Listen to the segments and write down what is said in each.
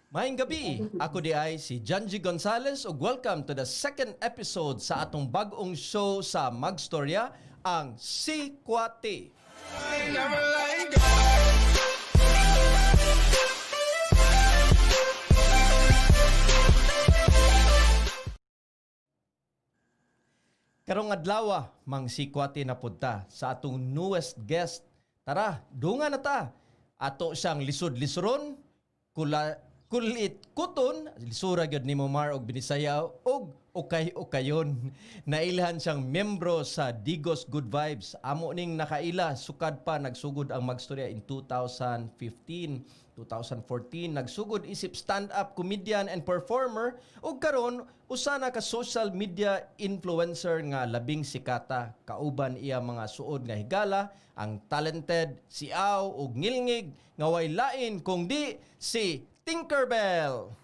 Maayong gabi, ako di ay si Janji Gonzalez ug welcome to the second episode sa atong bag-ong show sa Magstorya, ang Si Kwati. Karong adlaw, mang Si Kwati na punta sa atong newest guest. Tara, dunga na ta. Ato siyang lisod-lisron, kulit kuton, lisura gyud ni Momar og Binisayaw og ukay-ukayon. Nailhan siyang membro sa Digos Good Vibes. Amo ning nakaila, sukad pa nagsugod ang Magstorya in 2015. 2014 nagsugod isip stand-up comedian and performer ug karon usa na ka social media influencer nga labing sikata. Kauban iya mga suod nga higala ang talented si Aw ug ngilngig nga way lain kung di si Tinkerbell.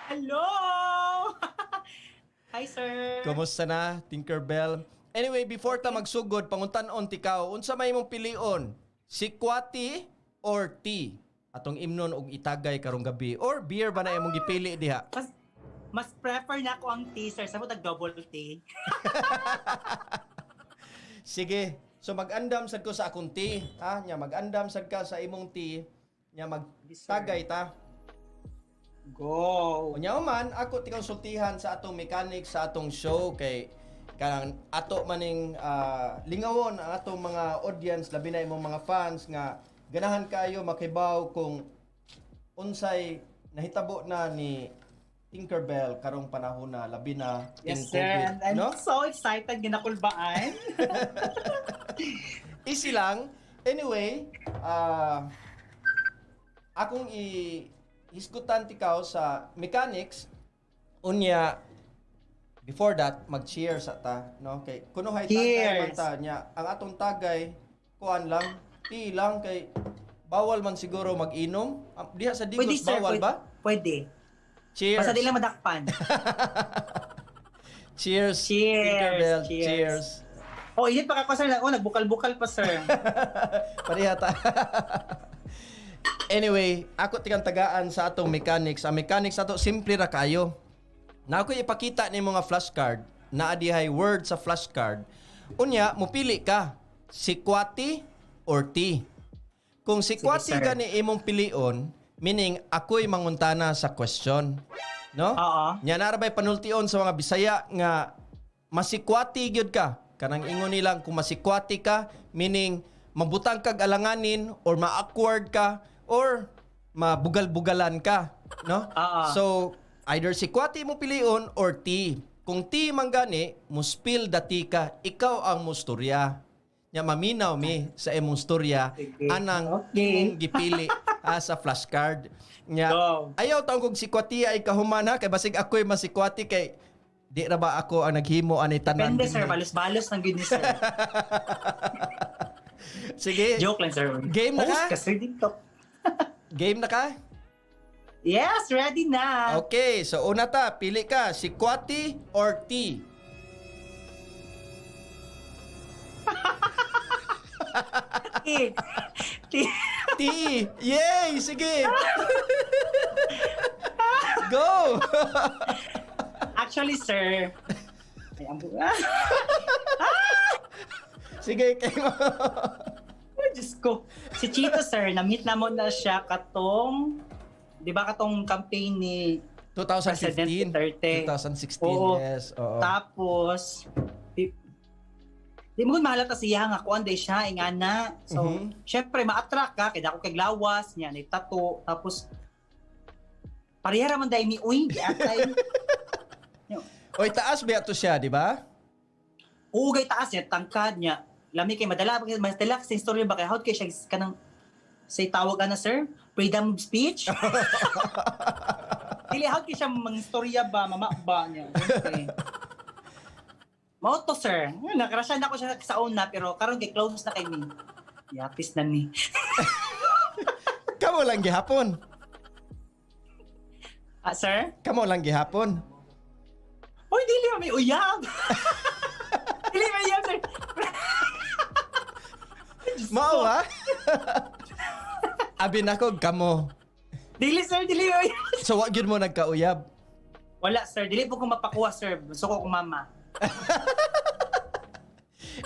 Hello! Hi, sir. Kumusta na, Tinkerbell? Anyway, before ta magsugod, panguntanon tikaw, unsa may mong pilion? Si Kwati or tea? Atong imnon og itagay karong gabi. Or beer ba na imong gipili diha? Mas prefer na ako ang tea, sir. Sa mo double tea. Sige. So mag-andam sad ko sa akong tea, ha? Nya mag-andam sad ka sa imong tea. Nya magtagay ta. Go! Unya man, ako tikaw sultihan sa atong mechanics sa atong show kay kanang ato maning lingawon ang atong mga audience, labi na imong mga fans nga ganahan kayo makibaw kung unsay nahitabo na ni Tinkerbell karong panahon na labi na Yes, in sir. COVID, And I'm no? so excited. Ginakulbaan. Easy lang. Anyway, akong hisgutan tikaw sa mechanics unya. Before that, mag-cheers ta, no? Kay kuno hay tagay man ta nya, ang atong tagay kuan lang, tea lang kay bawal man siguro mag-inom. Diha sa Digos Pwede, sir. bawal Pwede. ba? Pwede. Cheers. Basta di lang madakpan. Cheers. Cheers. Tinkerbell, Cheers. cheers. Oh, init pa ka, sir. Oh, nagbukal-bukal pa, sir. Pareha ta. Anyway, ako tikang tagaan sa atong mechanics. Ang mechanics ato simple ra kayo. Na ako ipakita ni mga flashcard na adihay word sa flashcard. Unya, mupili ka si Kwati or tea. Kung si Sige, Kwati sir. gani imong pilion, meaning ako'y manguntana sa question. No? Oo. Nya narabay panultion sa mga Bisaya nga masikwati gyud ka. Kanang ingon nilang kung masikwati ka, meaning mabutang kag alanganin or ma-awkward ka or mabugal-bugalan ka, no? Oo. So either si Kwati mo pilion or tea. Kung tea man gani, mo spill the tea ka, ikaw ang mustorya. Nya maminaw mi sa imong storya Sige. anang Okay. imong gipili sa flashcard. Nya Go. ayaw taong kung si Kwati ay kahumana kay basig ako'y masikwati kay di ra ba ako ang naghimo ani tanan. Depende, sir. dinhi. Balos-balos ng good ni sir. Sige. Joke lang, sir. Game na ka? Host sir, dito. Game na ka? Yes, ready na. Okay, so una ta, pili ka, si Kwati or tea? Tea. Tea. Tea! Yay! Sige! Go! Actually, sir. Ay, Sige, kayo. Oh, Diyos ko. Si Chito, sir, na-meet na mo na siya katong, di ba katong campaign ni 2015. President Duterte. 2016, Oo. yes. Oo. Tapos, di mo mahalata siya nga kuan day siya, ingana. So, syempre, ma-attract ka, kaya ako kay lawas, niya, na tato. Tapos, pareha raman day ni uy, di atay. Oy, taas ba ito siya, di ba? Ugay taas niya, tangkad niya. Lami kay madala kasi istorya ba kay how kay siya kanang say tawag na sir, freedom of speech. Dili how kay siya mang istorya ba mama ba niya. Okay. Mao to sir. Nakrasyan ako siya sa una pero karon kay close na kay ni. Yapis na ni. Kamo lang gihapon. Sir? Kamo lang gihapon. Oy, dili may uyab. Dili may uyab sir. Diyos Mao ba? Abi nako kamo. Dili sir, dili. Oy. So wa gyud mo nagkauyab. Wala sir, dili po ko mapakuha sir. Gusto ko kung mama.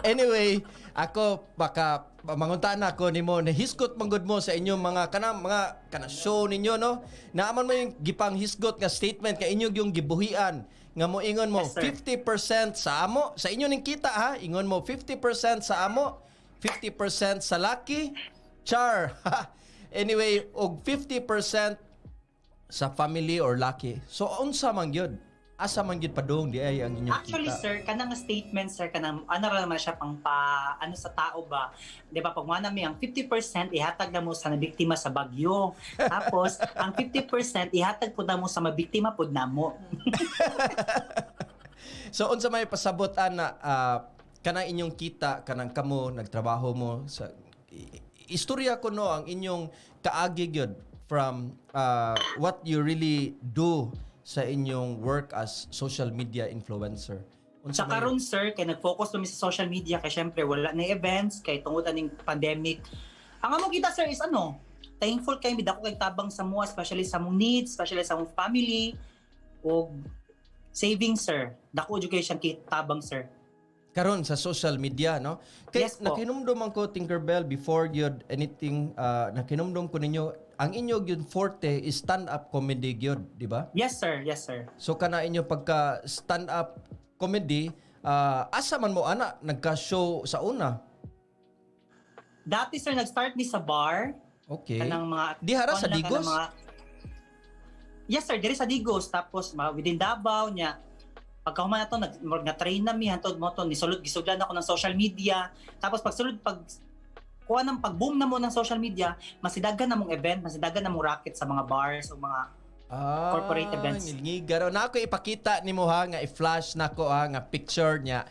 Anyway, ako baka mangunta na ako nimo na hisgot manggod mo sa inyong mga kana show ninyo no. Naaman mo yung gipang hisgot nga statement ka inyo yung gibuhian nga mo ingon mo Yes, sir. 50% sa amo sa inyo ning kita ha. Ingon mo 50% sa amo, 50% sa laki. Char. Anyway, og 50% sa family or laki. So unsa man gyud? Asa man gyud padung di ay ang inyong Actually kita? sir, kanang statement sir, kanang ano ra naman siya pang pa ano sa tao ba? 'Di ba pag mo ang 50% ihatag na mo sa nabiktima sa bagyo. Tapos ang 50% ihatag pud na mo sa mabiktima pud namo. So unsa may pasabot ana kanang inyong kita kanang kamo nagtrabaho mo sa istorya ko no ang inyong kaagi gyud from what you really do sa inyong work as social media influencer. Sa karon sir, kay nag-focus kami sa social media kay syempre wala na events kay tungod aning pandemic. Ang amo kita sir is ano, thankful kay mi dako kay tabang sa mo, especially sa mong needs, especially sa mong family o saving sir. Dako education kay tabang sir. Karon sa social media no. Kay Yes po. nakinumdum ko Tinkerbell before yun anything nakinumdum ko ninyo ang inyo gyud forte is stand up comedy gyud, di ba? Yes sir, yes sir. So kana inyo pagka stand up comedy asa man mo ana nagka-show sa una. Dati sir nag-start mi sa bar Okay. kanang mga Dihara sa kanang Digos? Yes sir, diri sa Digos tapos within Davao nya pagkahuman na to nag-train na mi hantod mo to nisulod gisugdan ako ng social media tapos pagsulod pag kuha ng pag-boom na mo ng social media masidagan na mong event masidagan na mong racket sa mga bars o mga corporate events. Ngigaro na ako ipakita nimo ha nga i-flash nako ha nga picture niya.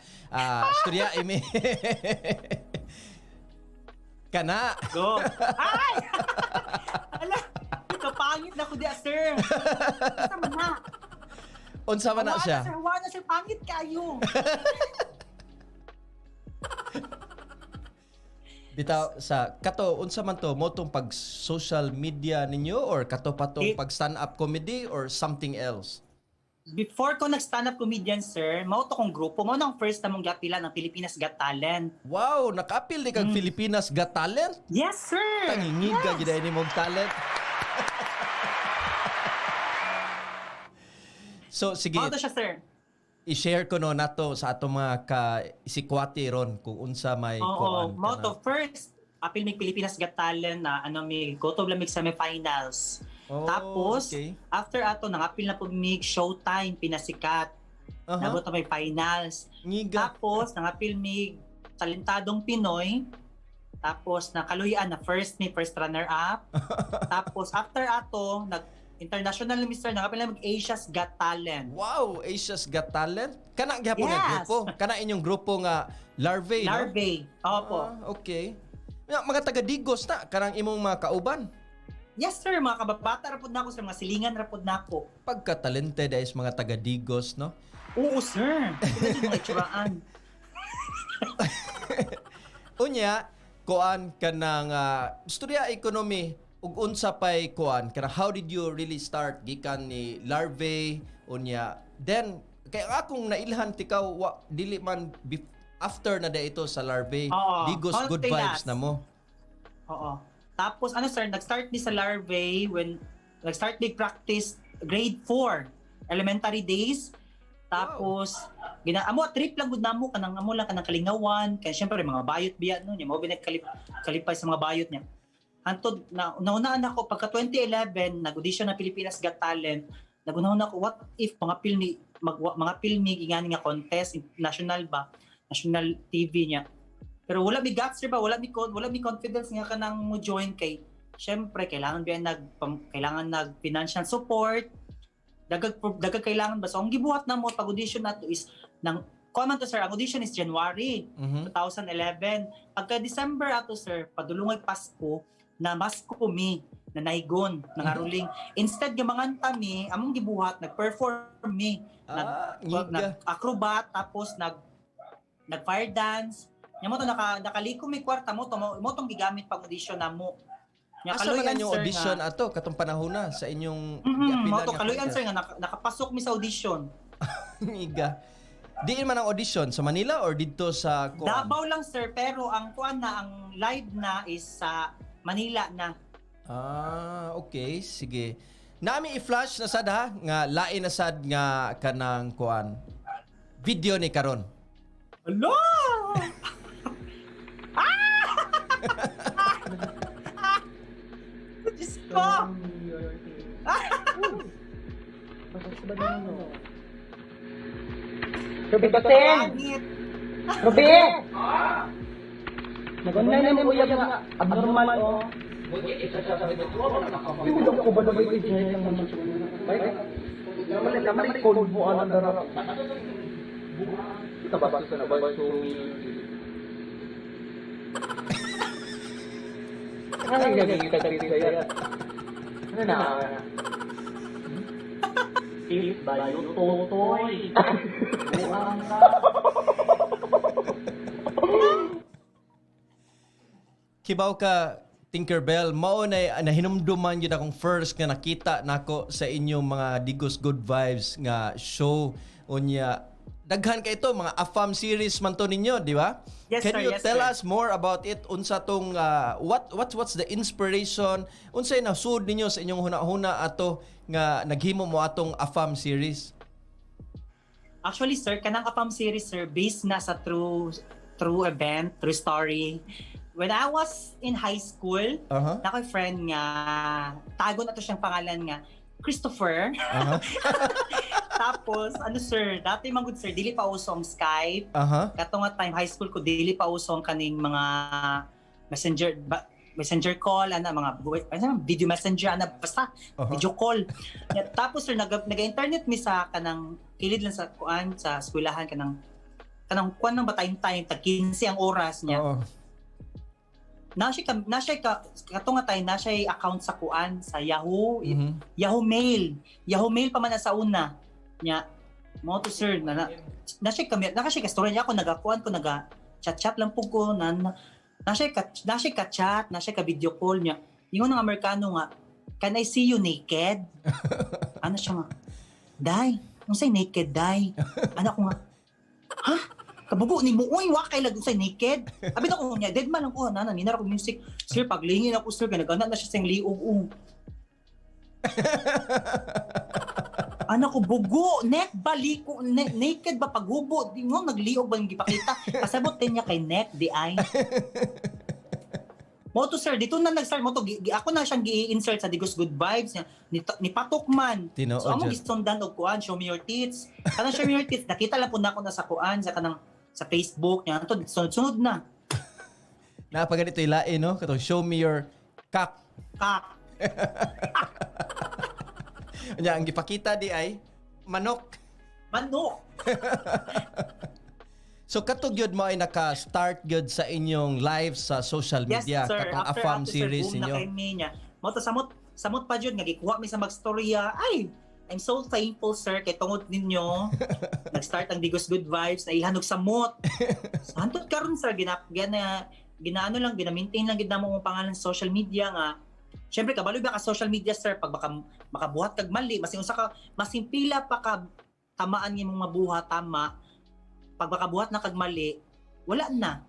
Storya imi. Kana. go ay ala ito pangit na ko dia sir basta man na Unsa man na siya? wala sir pangit kayo. Bitaw sa kato unsa man to mo tong pag social media ninyo or kato pa tong pag stand up comedy or something else? Before ko nag-stand up comedian sir, mao to kong grupo, mao nang first na mong gapila ng Pilipinas Got Talent. Wow, nakapil di kag Pilipinas Got Talent. Yes sir. Tangingig ka gid ni mong talent. So sige, Mao to siya sir. i-share ko no nato sa atong mga isikwati ron kung unsa may Oo, kuan mao to first apil mig Pilipinas Got Talent na ano mi go to lamig semifinals. Oh, Tapos okay. after ato nangapil na po mig Showtime pinasikat. Nabot na may finals. Ngiga. Tapos nangapil mig Talentadong Pinoy. Tapos nakaluyan na first runner up. Tapos after ato international na Mr. Nangapil na mag Asia's Got Talent. Wow, Asia's Got Talent. Kana gyapon nga Yes. grupo. Kana inyong grupo nga Larvae, no? Larvae. Opo. Okay. Mga taga Digos na kanang imong mga kauban. Yes sir, mga kababata rapod na ako sir, mga silingan rapod na ako. Pagka-talented ay mga taga Digos, no? Oo sir. Ito yung mga itsuraan. Unya, kuan kanang istorya economy ug unsa pay kuan kanang how did you really start gikan ni Larvae unya then kay akong nailhan tikaw dili man after na da ito sa Larvae Oo, Digos good konti vibes last. na mo. Oo. Tapos ano sir, nag-start ni sa Larvae when nag-start ni practice grade 4 elementary days. Tapos amo trip lang gud namo kanang amo lang kanang kalingawan kay syempre mga bayot biya no nya mo kalipay sa mga bayot niya. Antod naunaan ako pagka 2011 nag-audition na Pilipinas Got Talent. Nagunahon ako what if mga filmi ingani nga contest national TV niya. Pero wala mi guts sir ba, wala mi confidence nga kanang mo join kay syempre kailangan nag financial support. Dagag kailangan ba so ang gibuhat na mo pag audition nato is nang comment to sir ang audition is January 2011. Pagka December ato sir padulungay Pasko na masko mi na naigon nangaruling instead nga manganta mi among gibuhat nag-perform mi nag acrobat tapos nag fire dance Nya mo to nakalikom mi kwarta mo to mo tong gigamit pag audition namo. Nya Asa man kaluyan, ang sir, audition nga, ato katong panahona sa inyong mo giapilan to nga kaluyan contest? sir nga nakapasok mi sa audition. Miga. Diin man ang audition sa Manila or dito sa Kuan? Davao lang sir, pero ang kuan na ang live na is sa Manila na. Ah, okay, sige. Nami i-flash na sad ha nga lain na sad nga kanang Kuan. Video ni karon. Hello! Diyos ko! Ruby kasi! Pangit! Ruby! Nag-online na mo yung abnormal o. Yung ko ba na ba yung engineer lang naman siya? Naman cold mo ang darap. Kita ba sa na ba so Ay, kita kaya. Ano na? Pilit ba yung totoy? Buang ka. Kibaw ka Tinkerbell, mao na nahinumduman yun akong first nga nakita nako sa inyong mga Digos Good Vibes nga show unya. Daghan ka ito mga AFAM series man to ninyo, di ba? Yes, Can sir, you yes, tell sir. us more about it? Unsa tong what's the inspiration? Unsay nasud ninyo sa inyong hunahuna ato nga naghimo mo atong AFAM series? Actually, sir, kanang APAM series, sir, based na sa true event, true story. When I was in high school, Aha. na ko'y friend nga, tago na to siyang pangalan nga, Christopher. Aha. Tapos, ano sir, dati magud sir, dili pa uso ang Skype. Aha. Kato nga time, high school ko, dili pa uso ang kaning mga messenger call, video messenger, basta Aha. video call. Tapos sir, nag-internet mi sa kanang, kilid lang sa kuan, sa eskwelahan, kanang kuan ng batayin-tayin, tag 15 ang oras niya. Oo. Na siya kato nga tayo, na siya account sa kuan, sa Yahoo, Mhm. Yahoo Mail. Yahoo Mail pa man na sa una. Nya, mo to sir, na siya kastorya niya ako, nagakuan ko, chat lang po ko, na siya ka-chat, na siya ka-video call niya. Yung ng Amerikano nga, can I see you naked? Ano siya nga, Day, ano say naked, Day? Anak ko nga, ha? Kabugo ni mo, uy, wakay lang say naked. Abi na ko niya, dead man lang ko, ninara ko music. Sir, paglingin ako, sir, ganagana na siya siyang liog. Anak ko, bugo, neck ba, naked ba, paghubo, di mo, nagliog ba yung gipakita? Kasabot din niya kay neck, di ay. Mo to sir, dito na nag-start mo to, ako na siyang gi-insert sa Digos Good Vibes, ni Patukman. Tinuod So, among dyan. gistundan og kuan, show me your tits. Kanang show me your tits, nakita lang po na ako na sa kuan, sa Facebook niya, ito, sunod-sunod na. Napaganito ilain, no? Katong show me your cock. Kak. Nya ang gipakita di ay manok. Manok. So katong gyud mo ay naka-start gyud sa inyong live sa social Yes, media sir. katong After, AFAM sir, series boom na ninyo. kay niya. Mo to samot pa jud nga gikuha mi sa magstorya. Ay, I'm so thankful sir kay tungod ninyo. Nag-start ang Digos Good Vibes na ihanog samot. Hantod karon sir gina-maintain lang gid namo ang pangalan sa social media nga. Syempre kabalo ba ka social media sir pag baka makabuhat kag mali, masin pila pa ka tamaan imong mabuhat tama. Pag makabuhat na kag mali, wala na.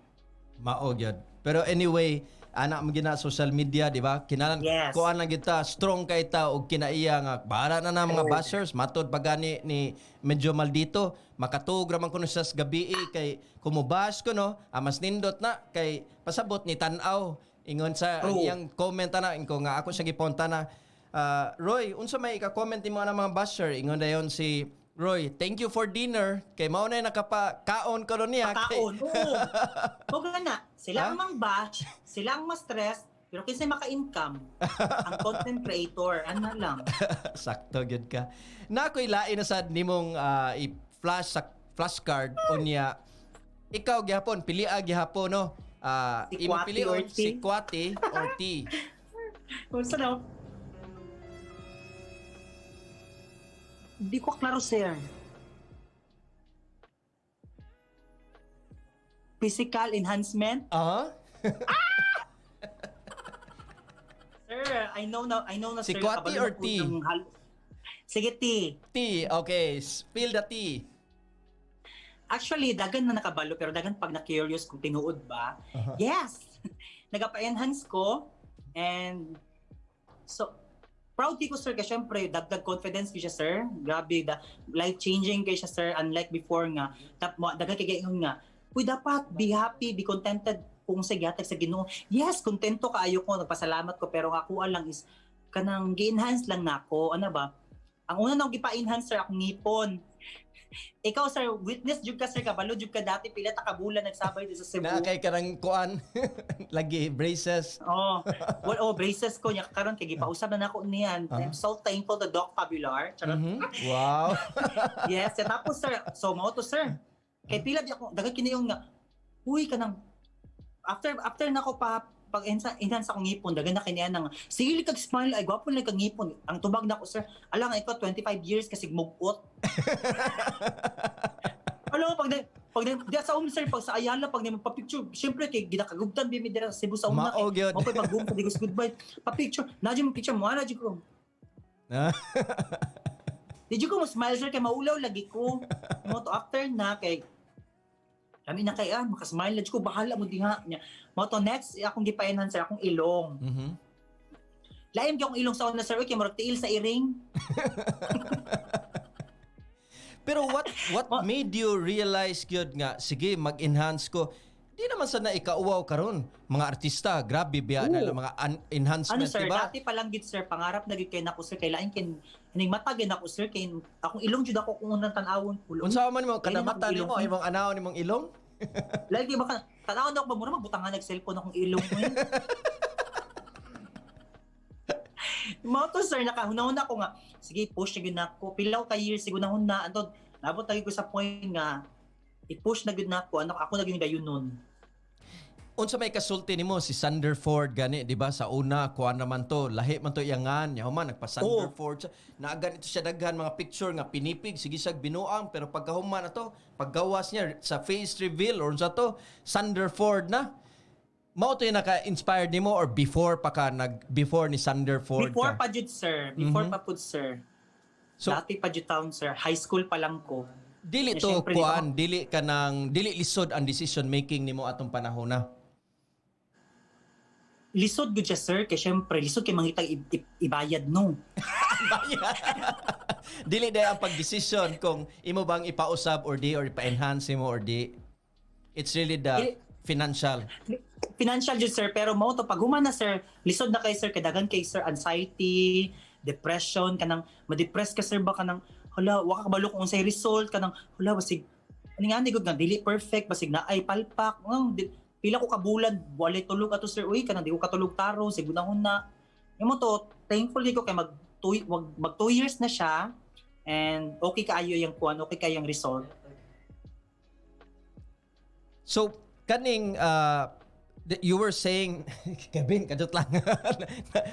Mao gyud. Pero anyway, anak mo gina social media, di ba? Kinalan Yes. kuan lang kita, strong kay ta og kinaiya nga bahala na mga Oh. bashers matod pagani ni medyo maldito, makatug raman kuno sa gabi kay kumubash ko no, mas nindot na kay pasabot ni tan-aw ingon sa True. iyang comment na inko nga ako siya giponta na Roy, unsa may ka-comment nimo na mga basher? Ingon dayon si Roy, thank you for dinner. Kay mao na nakapa-kaon ko niya. Pakaon. Oo. Huwag na. Sila Ha? ang mang-bash, sila ang ma-stress, pero kasi maka-income. Ang content creator, ano lang. Sakto gyud ka. Na ako'y lain na sad nimong i-flash sa flashcard unya. Ikaw gihapon piliag gihapon no. Si Imo Kwati pilion or T? si Kwati or T. Kumusta na? Hindi ko klaro, sir. physical enhancement. Sir, I know na Si sir. Kwati kabalo or na po T? Sige, T. T, okay. Spill the tea. Actually, dagan na nakabalo, pero dagan pag na-curious kung tinuod ba. Yes! Nagapa-enhance ko, and so, proud ko, sir, kasi syempre, dagdag confidence ko siya, sir. Grabe, life-changing kay siya, sir, unlike before nga. Dagan kay nga, uy, dapat be happy, be contented kung sa gatag sa Ginoo. Yes, kontento kaayo ko, nagpasalamat ko, pero nga kuha lang is, kanang gi-enhance lang na ako. Ano ba? Ang una nang gipa-enhance, sir, akong ngipon. Ikaw, sir, witness jud ka, sir, kabalo jud ka dati, pila ta kabulan nagsabay dito sa Cebu. Na kay karang kuan. Lagi, braces. Braces ko niya karon kay gipausab na nako niyan. I'm so thankful to Doc Fabular. Charot. Wow. Yes, tapos sir, so mao to, sir. Kay pila di ako daghan kini yung nga. Uy kanang after nako pa pag enhance akong ngipon, daghan na kaniya nang sige kag smile, ay gwapo lang kag ngipon. Ang tubag nako, sir, alang ikaw 25 years kasi mugot. Alam mo, pag di sa sir, pag sa Ayala, pag magpa-picture, syempre kay ginakagugtan bimi dira sa Cebu sa una. Mao gyud. Mo pa pag-boom sa digos goodbye. Pa-picture, nadyo mo picture mo, ana jud ko. Di jud ko mo smile, sir, kay maulaw lagi ko. Mo to after na kay kami na kay makasmile na jud ko, bahala mo diha niya. Mo to next akong gipa-enhance, sir, akong ilong. Laim gyud akong ilong sa una, sir, kay murag tiil sa iring. Pero what made you realize gyud nga sige mag-enhance ko? Di naman sana ikauwaw karon mga artista, grabe biya na mga enhancement, Ano, sir, diba? dati pa lang gid, sir, pangarap na gid kay nako, sir, kay lain kin ning mata gid nako, sir, kay akong ilong jud ako kung unang tan-awon pulo. Unsa man mo kada Kailan mata akong nimo ilong? imong anaw nimong ilong? Lagi baka tan-awon na ako ba mura magbutangan nag-cellphone akong ilong mo. Mo to, sir, nakahunahon ako nga. Sige, push na gid nako. Pilaw ka years siguro na antod. Nabot lagi ko sa point nga i-push na gid nako. Ako na gyud dayon nun. Unsa may kasulti nimo si Sanderford gani, di ba? Sa una kuan naman to, lahi man to iyangan, nya man nagpa Sanderford. Naagan ito siya daghan mga picture nga pinipig, sige sag binuang, pero pagkahuman na to, paggawas niya sa face reveal or unsa to, Sanderford na. Mao to yung naka-inspired nimo or before before ni Sanderford Before ka? pa jud, sir. Before pa pud, sir. So, Dati pa jud town, sir. High school pa lang ko. dili Eh, to syempre, kuan, dili lisod ang decision making nimo atong panahon na. Lisod gud siya, sir, kay syempre lisod kay mangita ibayad no. Dili day ang pagdesisyon kung imo bang ipausab or di or ipa-enhance mo or di. It's really the financial. Financial jud, sir, pero mao to pag human na, sir, lisod na kay, sir, kay daghan kay, sir, anxiety, depression, kanang ma-depress ka, sir, ba kanang hala wa ka kabalo kung unsay result, kanang hala basig ani nga gud nga dili perfect, basig na ay palpak. Pila ko kabulan walay tulog ato, sir, uy kanang di ko katulog taro sigunahon na. Imo to thankful ko kay mag 2 years na siya, and okay kaayo yung kuan, okay kayo yung result. So, kaning you were saying, Kevin, kadot lang,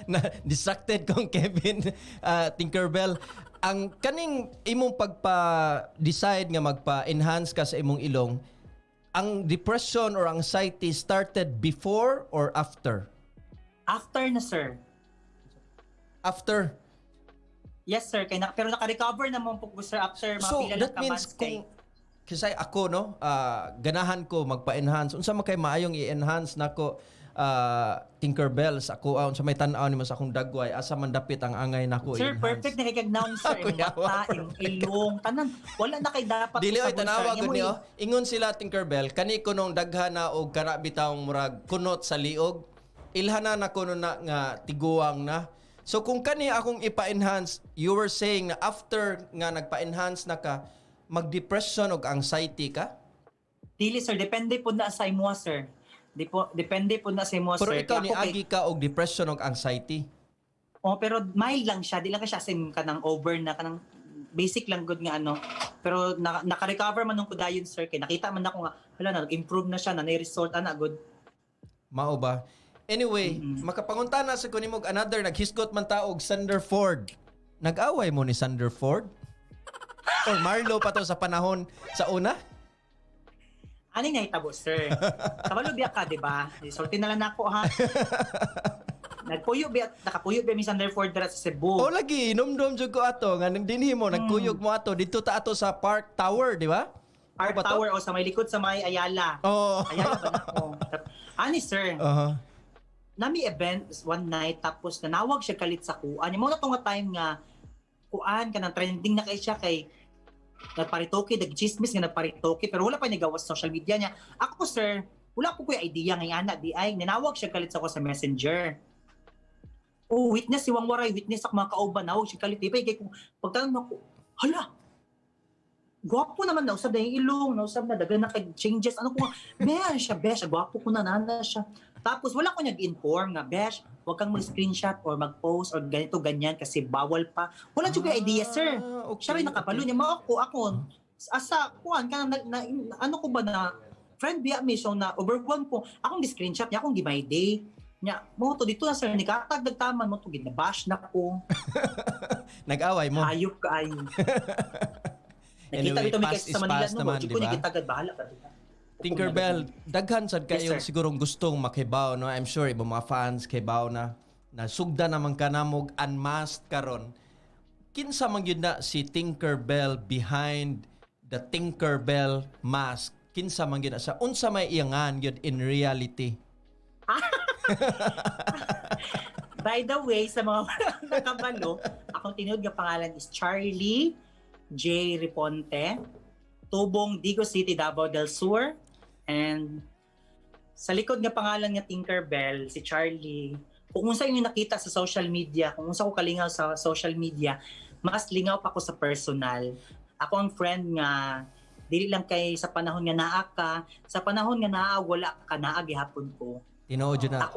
na distracted kong Kevin Tinkerbell. Ang kaning imong pagpa-decide nga magpa-enhance ka sa imong ilong, ang depression or anxiety started before or after? After na, sir. After. Yes, sir, kay pero naka-recover naman po, sir, after mga So, pila that lang ka means months kay. kasi ako, no, ganahan ko magpa-enhance. Unsa man kay maayong i-enhance nako Tinkerbell sa ako, unsa may tan-aw nimo sa akong dagway, asa man dapit ang angay nako Sir, i-enhance. perfect na kay kag-noun, sir. Imong mata, imong ilong, tanan. Wala na kay dapat. Dili oy usabon, tanawa sir. gud Imo niyo. Ingon sila Tinkerbell, kani ko nung daghan na og kana bitawng murag kunot sa liog. Ilhana na ko na nga tiguang na. So kung kani akong ipa-enhance, you were saying na after nga nagpa-enhance na ka, mag-depression og anxiety ka? Dili, sir, depende po na sa imo, sir. Depende po na sa imo, Pero sir. ikaw Kaya ni ako kay- agi ka og depression og anxiety. Oh, pero mild lang siya. Di lang ka siya sim kanang over na kanang basic lang good nga ano. Pero naka-recover man nung kudayon, sir, kay nakita man ako nga hala na nag-improve na siya, na result ana good. Mao ba? Anyway, makapangunta na sa kunimog another naghisgot man ta og Sanderford. Nag-away mo ni Sanderford? Or Marlo pa to sa panahon sa una? Ani nga itabo, sir. Kabalo biya ka, di ba? Sulti na lang nako ha. Nakapuyo biya minsan therefore dira sa Cebu. O lagi, inomdom jud ko ato nga nang dinhi mo nagkuyog mo ato dito ta ato sa Park Tower, di ba? Park Ano ba to? Tower o sa may likod sa may Ayala. Oo. Ayala ba na ako? Ani, sir. Aha. Nami event one night tapos nanawag siya kalit sa kuan. Yung mga nga time nga kuan ka ng trending na kay siya kay nagparitoke, nag-chismis nga nagparitoke pero wala pa niya gawas sa social media niya. Ako, sir, wala po ko yung idea ngayon anak di ay nanawag siya kalit sa ko sa Messenger. Oh, witness si Wang Waray, witness ako mga kauban, nawag siya kalit. Diba, kaya kung pagtanong ako, hala, gwapo naman, nausap na yung ilong, nausap na, dagan na kay changes, ano ko nga, besh siya, gwapo ko na, nana siya. Tapos wala ko nag-inform nga, besh, huwag kang mag-screenshot or mag-post or ganito, ganyan, kasi bawal pa. Wala siya idea, sir. Okay, Siya rin nakapalo niya, ako, asa, kuhan, ka ano ko ba na, friend biya me, so na overwhelmed ko, akong di-screenshot niya, akong gimay day. Nya, mo to dito na sir, nikatag nagtaman mo to ginabash na ko. Nag-away mo. Hayop ka ay. Nakita Anyway, dito may past kasi is sa Manila past no, naman, mo di ko ba? nikitagad bahala ka diba? Tinkerbell, daghan sad Yes, kayong sir. sigurong gustong makibaw, no? I'm sure ibang mga fans kibaw na sugda naman ka namog unmasked karon. Kinsa man gyud na si Tinkerbell behind the Tinkerbell mask? Kinsa man gyud na sa unsa may iyangan gyud in reality? By the way, sa mga nakabalo, akong tinuod nga pangalan is Charlie J. Riponte, Tubong, Digo City, Davao del Sur. And sa likod nga pangalan nga Tinkerbell, si Charlie, kung unsa yung nakita sa social media, kung unsa ko kalingaw sa social media, mas lingaw pa ko sa personal. Ako ang friend nga, dili lang kay sa panahon nga naa ka, sa panahon nga naa, wala ka naa, gihapon ko. Tinuod yun na.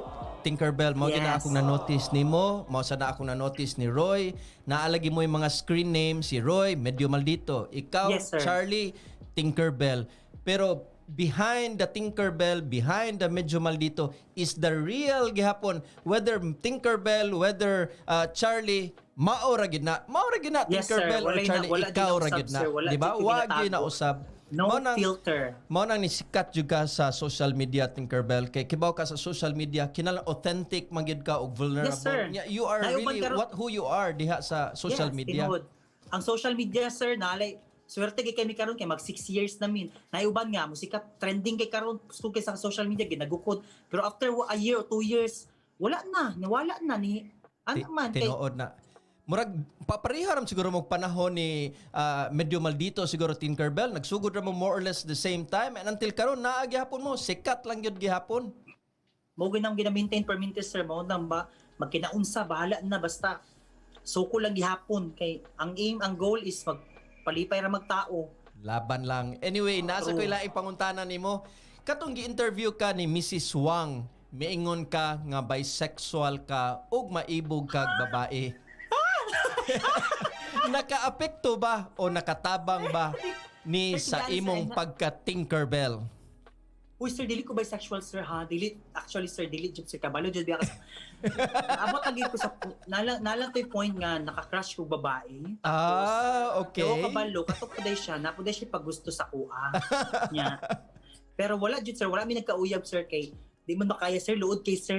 Tinkerbell, mo gyud na Yes. akong na-notice nimo, mo sa na akong na-notice ni Roy. Naalagi mo yung mga screen name, si Roy, medyo maldito. Ikaw, Yes, sir. Charlie, Tinkerbell. Pero behind the Tinkerbell, behind the medyo maldito, is the real gihapon. Whether Tinkerbell, whether Charlie, mao ra gid na. Mao ra gid na, Yes, sir. Tinkerbell or Wala Charlie, wala ikaw din ra usab, gid na. sir. Wala Di ba? din Wag pinatago. yun na usab. No Mao nang- filter. Mao nang nisikat jud ka sa social media, Tinkerbell. Kay kibaw ka sa social media, kinala authentic man gyud ka og vulnerable. Yes, sir. You are Naiuban really ka ro- who you are diha sa social Yes, media. tinuod. Ang social media, sir, nalay, swerte kay kami karon kay mag 6 years namin. Naiuban nga, musika trending kay karon gusto kay sa social media ginagukod. Pero after a year or 2 years, wala na, nawala na ni ano man kay Tinuod na. Murag papareha ram siguro mo panahon ni medyo maldito siguro Tinkerbell, nagsugod ra mo more or less the same time and until karon naa gihapon mo sikat lang gyud gihapon. mo ginang gina-maintain per minute, sir, mo nang ba magkinaunsa bahala na basta suko lang gihapon kay ang aim, ang goal is magpalipay ra magtao. Laban lang. Anyway, nasa ko True. ilaing pangutanan nimo. Katong gi-interview ka ni Mrs. Wang, miingon ka nga bisexual ka ug maibog kag babae. Nakaapekto ba o nakatabang ba ni sa imong pagka-Tinkerbell? Uy, sir, dili ko bisexual, sir, ha? Dili, actually, sir, dili, jud, sir, kabalo, jud, biya kasi, abot lagi ko sa, nalang to yung point nga, nakakrush ko babae. Okay. Pero kabalo, katok po day siya, napo day siya pag gusto sa kuha. Nya. Pero wala, jud, sir, wala mi nagkauyab, sir, kay, di mo na kaya, sir, luod kay sir.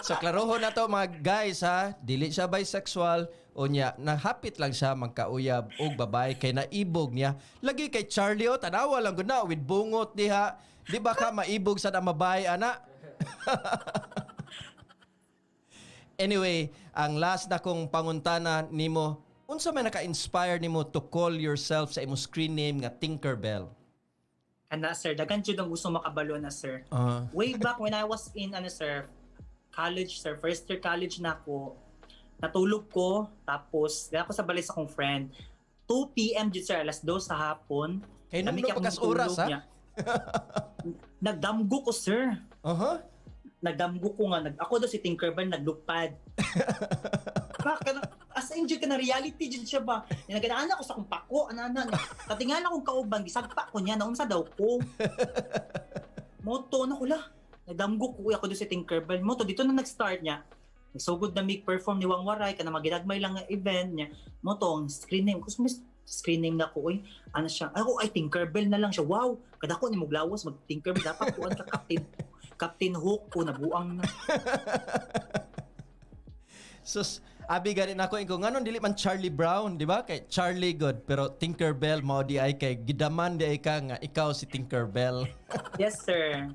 So klarohon na to mga guys ha, dili siya bisexual o niya nahapit lang siya magkauyab og babae kay naibog niya. Lagi kay Charlie o tanawa lang gud na with bungot diha. Di ba ka maibog sa na babae ana? Anyway, ang last na kong panguntana nimo, unsa may naka-inspire nimo to call yourself sa imong screen name nga Tinkerbell? Kana, sir, dagan jud ang gusto makabalo na, sir. Uh, Way back when I was in, sir, college, sir, first year college na ako, natulog ko, tapos, ako sa balis akong friend, 2 p.m. jud, sir, alas 2 sa hapon. Kay nung Lamig akong pagkas oras, tulog ha? niya. Nagdamgo ko, sir. uh-huh. Nagdamgo ko nga. Ako daw si Tinkerbell, naglupad. As in, jud ka na reality, jud siya ba? Naganahan ako sa akong pako, anana. Katingalan akong kaubang, gisagpa ko niya, naunsa daw ko. Moto, nakula. Nagdamgo ko ako doon si Tinkerbell. Moto, dito na nag-start niya. Nagsugod na make perform ni Wang Waray, ka na magidagmay lang nga event niya. Moto, ang screen name. screen name na ko, uy, ano siya, ay Tinkerbell na lang siya, wow, kada ko ni Muglawas, mag-Tinkerbell, dapat kuan ka, Captain Hook, o nabuang na. Sus, abi ganin ako ingo nganon dili man Charlie Brown, di ba? Kay Charlie good, pero Tinkerbell mao di ay kay gidaman di ay ka nga ikaw si Tinkerbell. Yes, sir.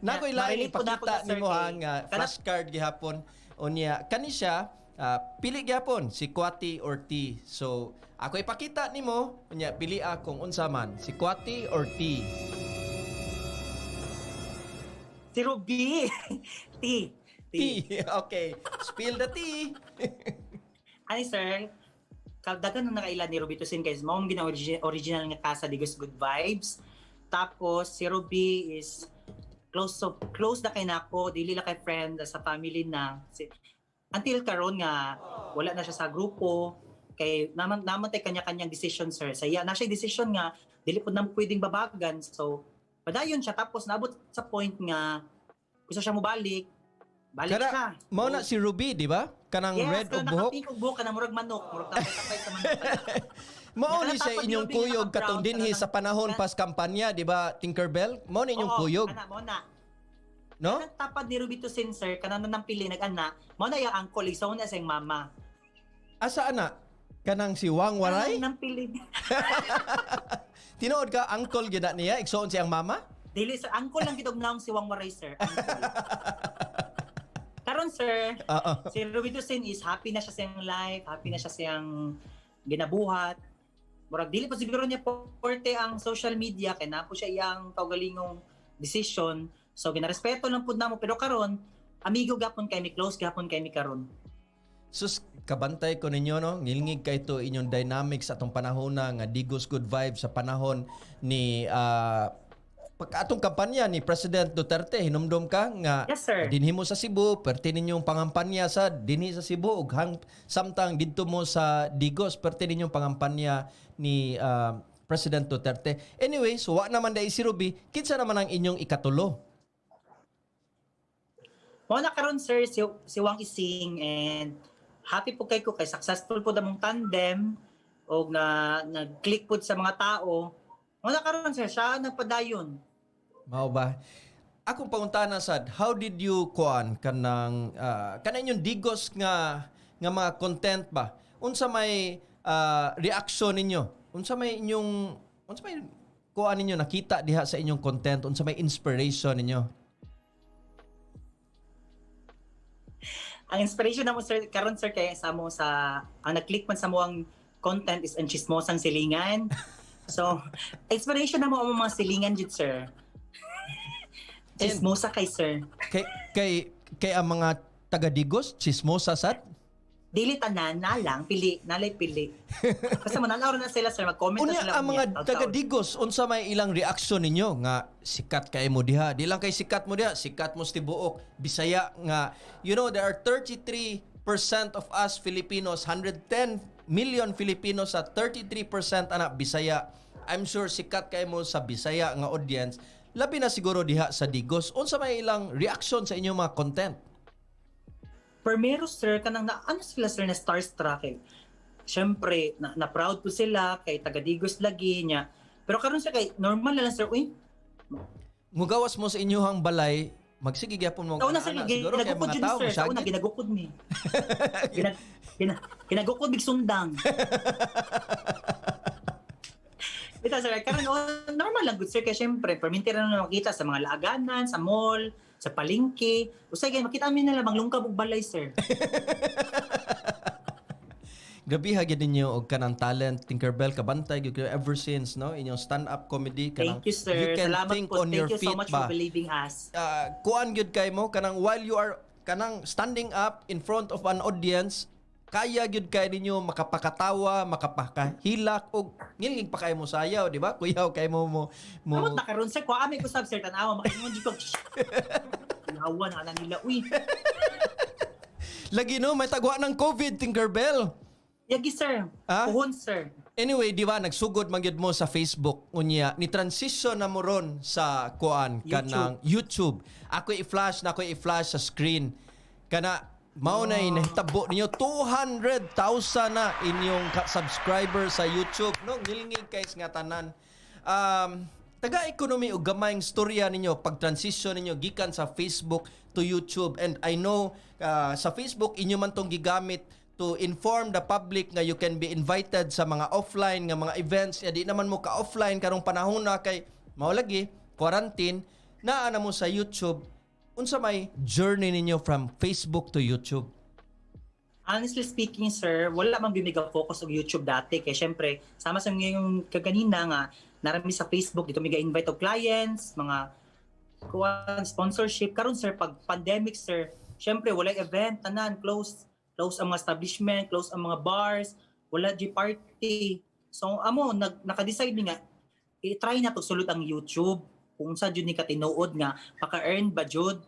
Nako Marilyn ilain po na ako ipakita na, sir, nimo ha kay- nga flashcard gihapon unya kani siya pili gihapon si Kwati or T. So ako ipakita nimo unya pili kung unsa man si Kwati or T. Si Ruby. T. T. Okay. Spill the tea. Ano, sir? Dagan nung nakailan ni Ruby Tusin, guys. Mao ang original nga Casa de Good Vibes. Tapos, si Ruby is close na kay nako, dili la kay friend sa family na. Until karon nga wala na siya sa grupo kay naman tay kanya-kanyang decision, sir. Saya na siya decision nga dili pud na mo pwedeng babagan. So, padayon siya tapos naabot sa point nga gusto siya mo balik siya. Mao na si Ruby, di ba? Kanang Yes, red o kana buhok. nakapink og buhok kana murag manok, murag tapay sa manok. Mao ni Nakatapat sa ni inyong Ruby kuyog naka-brown, katong dinhi talagang- sa panahon pas kampanya, di ba, Tinkerbell? Mao ni inyong Oo, kuyog, Ana, mo na. no? Kanang tapad ni Ruby to sir, kanang nang pili nag-ana, mo na yung uncle, isaw na sa yung mama. Asa ana? Kanang si Wang Waray? Nang pili. Tinuod ka uncle gid niya, igsoon siyang mama? Dili, sir. Uncle lang kitog naong si Wang Waray, sir. Uncle. Karon, sir, Oo. si Ruby Tusin is happy na siya sa iyang life, happy na siya sa iyang ginabuhat. Murag dili pa siguro niya porte ang social media kay napo siya iyang kaugalingong decision. So ginarespeto lang pud namo pero karon amigo gapon kay mi, close gapon kay mi karon. Sus, kabantay ko ninyo, no? Ngilngig kay to inyong dynamics atong panahon na nga Digos Good Vibes sa panahon ni atong kampanya ni President Duterte. Hinumdum ka nga Yes, sir. dinhi mo sa Cebu, perti ninyong pangampanya sa dinhi sa Cebu ug samtang didto mo sa Digos, perti ninyong pangampanya ni President Duterte. Anyway, so wa naman dai si Ruby, kinsa naman ang inyong ikatulo? Mo na karon, sir, si Wang Ising, and happy po kay ko kay successful po damong tandem og nag-click po sa mga tao. Mo na karon, sir, siya nagpadayon. Mao ba? Akong pangutana sad, how did you kuan kanang inyong Digos nga mga content ba? Unsa may reaction ninyo? Unsa may kuan ninyo nakita diha sa inyong content? Unsa may inspiration ninyo? Ang inspiration namo, sir, karon, sir, kay sa ang nag-click man sa mo ang content is ang chismosang silingan. So, inspiration namo ang mga silingan jud, sir. Chismosa kay sir. Kay ang mga taga Digos chismosa sad? Dili tanan na lang nalay pili. Basta mananaw na sila, sir, mag-comment na Unya sila. ang mga taga Digos unsa may ilang reaction ninyo nga sikat kay mo diha? Di lang kay sikat mo diha, sikat mo sa tibuok. Bisaya nga, you know, there are 33% of us Filipinos, 110 million Filipinos sa 33% anak Bisaya. I'm sure sikat kay mo sa Bisaya nga audience. Labi na siguro diha sa Digos. Unsa may ilang reaction sa inyong mga content? Primero, sir, kanang ano sila, sir, na starstruck eh. Siyempre, na proud po sila kay taga-Digos lagi niya. Pero karon sa kay normal na lang, sir. Uy, Mugawas mo sa inyong balay, magsige gyapon mo. sa una, sir, siguro kay ginagukod mga yun, tao sir. Sa una, masyagit. ginagukod mi. Ginagukod big sundang. Ito, sir, karon normal lang, good, sir. Kaya siyempre, permintira na makita sa mga laaganan, sa mall, sa palengke. Usay kay makita mi na lamang lungkab ug balay, sir. Grabe hagyan ninyo og kanang talent, Tinkerbell, kabantay gyud kayo ever since, no? Inyong stand-up comedy kanang Thank you, sir. you can Salamat think po. on Thank your you feet so much ba? for believing us. Kuan gyud kay mo kanang while you are kanang standing up in front of an audience, kaya gyud kay ninyo makapakatawa, makapakahilak og ngilingig pa kay mo sayaw, di ba? Kuyaw kay mo Amot na karon, sir, kuha ko sab, sir, tanawa makaingon jud ko. Nawa na nila, uy. lagi no may tagwa ng COVID, Tinkerbell. Yagi, sir. Ah? Puhon, sir. Anyway, di ba, nagsugod magyud mo sa Facebook unya ni transition na mo ron sa kuan kanang YouTube. Ako i-flash sa screen kana mao na nahitabo ninyo 200,000 na inyong subscriber sa YouTube, no? Ngilingig guys nga tanan. Taga-economy o gamayng storya ninyo pag-transition ninyo gikan sa Facebook to YouTube, and I know sa Facebook inyo man tong gigamit to inform the public nga you can be invited sa mga offline nga mga events. Di naman mo ka-offline karong panahon na kay maulagi quarantine naa na mo sa YouTube. Unsa may journey ninyo from Facebook to YouTube? Honestly speaking, sir, wala mang bimigang focus og YouTube dati. Kaya syempre, sama sa ngayong kaganina nga, narami sa Facebook, dito may invite og clients, mga sponsorship. Karon sir, pag pandemic, sir, syempre, wala event, tanan, close ang mga establishment, close ang mga bars, wala party. So, naka-decide ni nga, i-try na to sulod ang YouTube. Kung sa jud ni ka tinuod nga, maka-earn ba jud?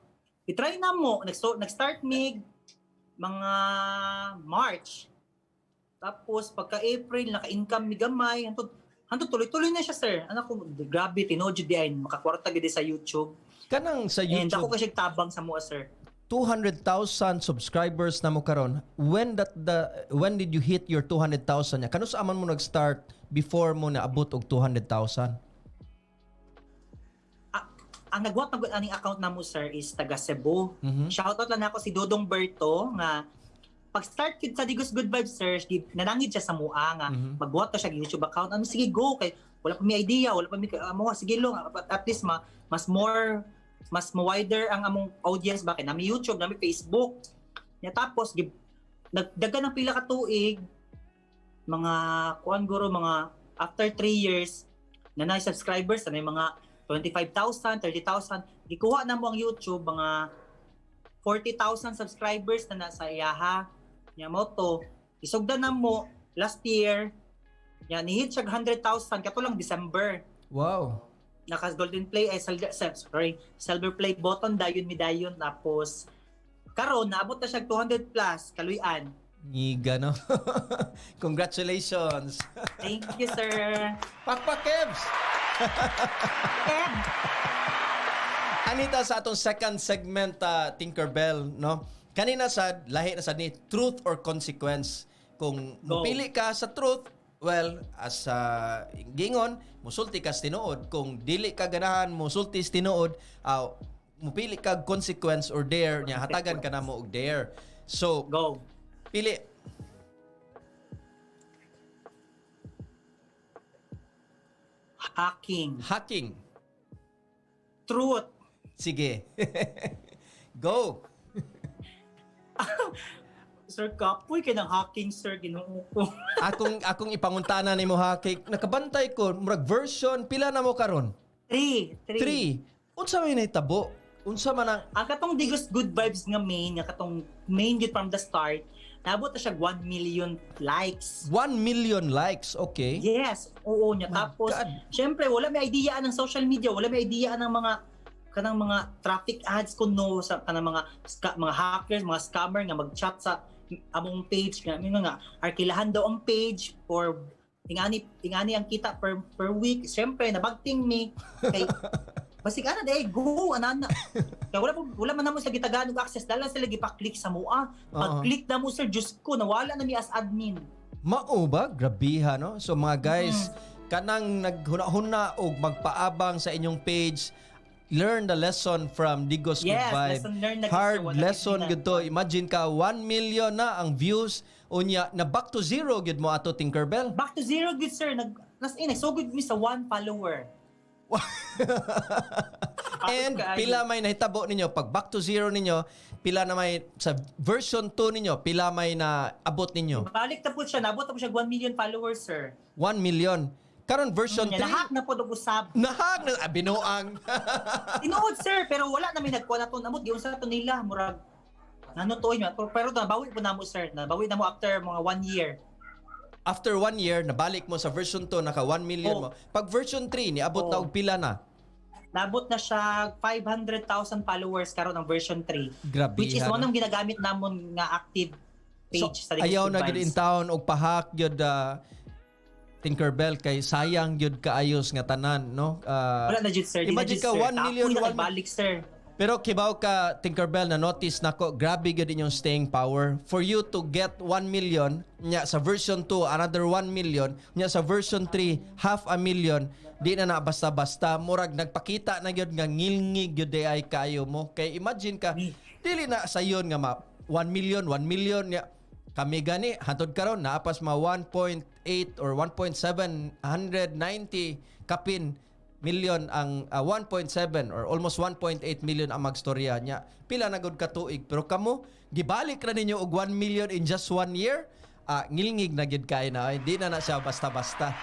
I-try na mo, nag-start mig, mga March. Tapos pagka April naka-income mi gamay, hantod tuloy-tuloy na siya, sir. Anak ko, grabe tinood jud diay makakwarta gid sa YouTube. Kanang sa And YouTube ako kasi tabang sa mua, sir. 200,000 subscribers na mo karon. When did you hit your 200,000 nya? Kano sa aman mo nag-start before mo naabot og 200,000? Ang nagwat ng aning account na mo, sir, is taga Cebu. Shoutout lang ako si Dodong Berto nga pag-start kid sa Digos Good Vibes, sir, nanangid siya sa mua nga magbuhat to siya YouTube account. Sige, go kay wala pa mi idea, wala pa mi sige long at least mas wider ang among audience ba kay nami YouTube, nami Facebook. Ya tapos nagdagan ng pila ka tuig mga mga after 3 years na subscribers na mga 25,000, 30,000. Gikuha na mo ang YouTube, mga 40,000 subscribers na nasa iyaha. Nya mo to, isugdan na mo last year. Yan, ni-hit siya 100,000 kato lang December. Wow. Naka Golden Play, Silver Play button, dayon. Tapos, karon naabot na siya 200 plus, kaluyan. Ngiga, no? Congratulations. Thank you, sir. Pakpak, Kebs! Anita, sa atong second segment, Tinkerbell, no? Kanina lahi na sad ni truth or consequence. Kung mupili ka sa truth, well, as gingon, musulti ka sa tinuod. Kung dili ka ganahan, musulti sa tinuod, mupili ka consequence or dare, nya hatagan ka na mo og dare. So, Go. pili. Hacking. Truth. Sige. Go. Sir, kapoy ka ng hacking, sir. Ginoo ko. akong ipangutana nimo hacking. Nakabantay ko murag version pila na mo karon? 3. 3. Unsa may nahitabo? Unsa man ang Ang katong Digos Good Vibes nga main, nga katong main gid from the start, naabot na siya 1 million likes. 1 million likes, okay? Yes, oo niya. My Tapos, God. syempre, wala may idea ng social media, wala may idea ng kanang mga traffic ads kuno sa kanang mga hackers, mga scammer nga mag-chat sa among page nga arkilahan daw ang page for ingani ang kita per week. Syempre, nabagting mi kay basig go anana. Kaya wala man namo sa gitagaan og access, dala sila gipa-click sa mua. Pag-click na mo, sir, just ko nawala na mi as admin. Mao ba? Grabiha, no? So mga guys, kanang naghuna-huna og magpaabang sa inyong page, learn the lesson from Digos Good Yes, Vibe. lesson learned na, Hard sir. Wala lesson na. gud to. Imagine ka 1 million na ang views unya na back to zero gud mo ato Tinkerbell. Back to zero, good sir. Nagsugod mi sa 1 follower. And pila may nahitabo ninyo pag back to zero ninyo, pila na may sa version 2 ninyo, pila may na abot ninyo? Balik na po siya. Nabot na po siya 1 million followers, sir. 1 million. Karon version 3. Nahak na po og usab. Nahag na binuang. Tinuod, sir, pero wala na may nagkuha na to. Namot, giun sa to nila. Murag, to yun. Pero nabawi po na mo, sir. Nabawi na mo after mga 1 year. After 1 year, nabalik mo sa version 2, naka 1 million mo. Pag version 3, niabot na og pila na. Nabot na siya 500,000 followers karon ng version 3. Grabe. Which is one ng ginagamit namon nga active page sa Digos ayaw Good na Vibes. gid in town og pahak gyud Tinkerbell kay sayang gyud kaayos nga tanan, no? Wala na jud, sir. Di na imagine jud, ka sir. 1 million Tapoy na nagbalik, sir. Pero kibaw ka, Tinkerbell, na notice nako, grabe gyud inyong staying power. For you to get 1 million, nya sa version 2, another 1 million, nya sa version 3, half a million, di na basta-basta. Murag nagpakita na gyud nga ngilngig gyud ay kayo mo. Kay imagine ka, dili na sayon nga 1 million, 1 million, nya kami gani, hantod karon naapas 1.8 or 1.790 kapin million ang 1.7 or almost 1.8 million ang magstorya niya. Pila na gud ka tuig, pero kamo gibalik ra ninyo og 1 million in just 1 year. Ngilngig na gid kay na ay di na siya basta-basta.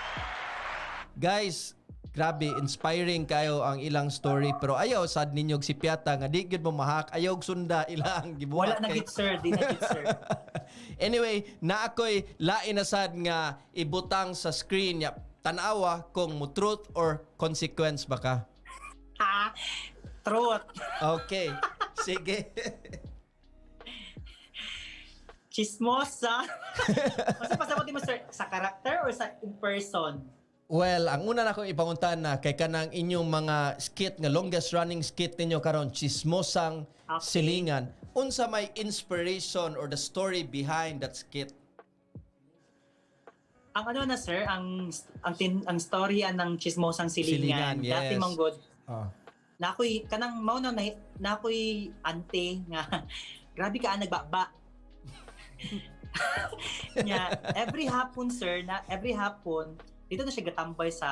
Guys, grabe inspiring kayo ang ilang story, pero ayaw sad ninyo si Piata nga di gid mo mahak, ayaw sunda ilang gibuhat. Wala na gid sir, di na gid sir. Anyway, na ako'y lain na sad nga ibutang sa screen niya. Tanawa kung mo truth or consequence ba ka. Ha? Truth. Okay. Sige. Chismosa. Kasi pasabot mo sir, sa character or sa in person? Well, ang una na akong ipanguntahan na kay kanang inyong mga skit nga longest running skit ninyo karon, Chismosang Silingan. Unsa may inspiration or the story behind that skit? Ang ano na sir, ang storya ng Chismosang Silingan. Silingan, yes. Dati mong good. Oh. Na ako'y kanang mao na ako'y ante nga grabe ka nagbaba. Every hapon sir, every hapon dito na siya gatambay sa